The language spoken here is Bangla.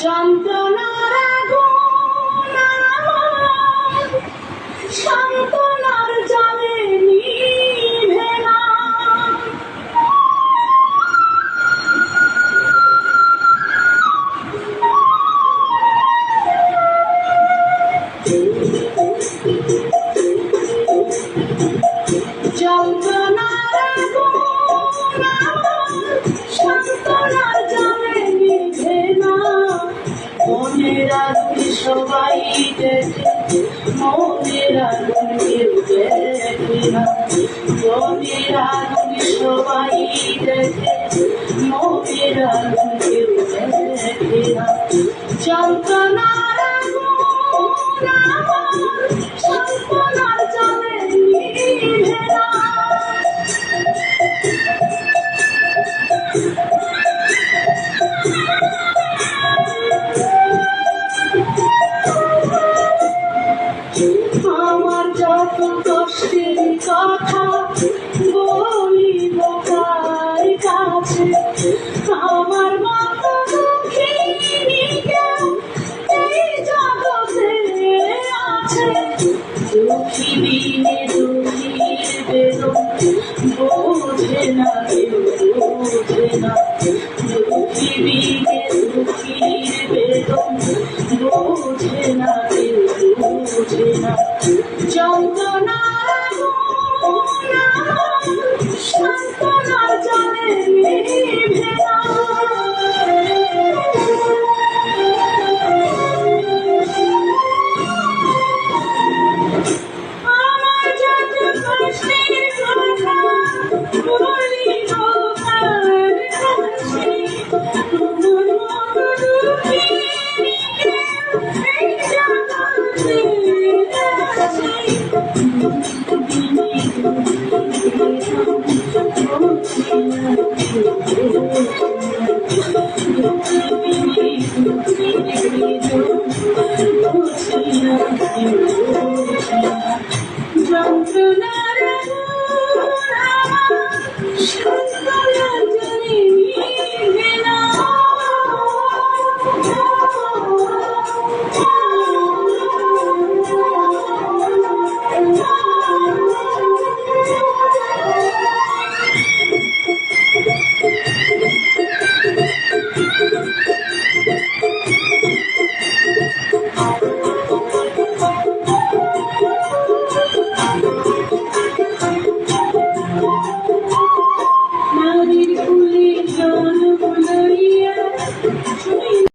যন্ত্রণার আগুন আমার সান্ত্বনার জালে নিভে না। যন্ত্রণার আগুন আমার সান্ত্বনার জালে নিভে না। মনের আগুন সবাই দেখে, মনের আগুন কেউ দেখে না। মনের আগুন সবাই দেখে, মনের আগুন কেউ দেখে না। যন্ত্রণার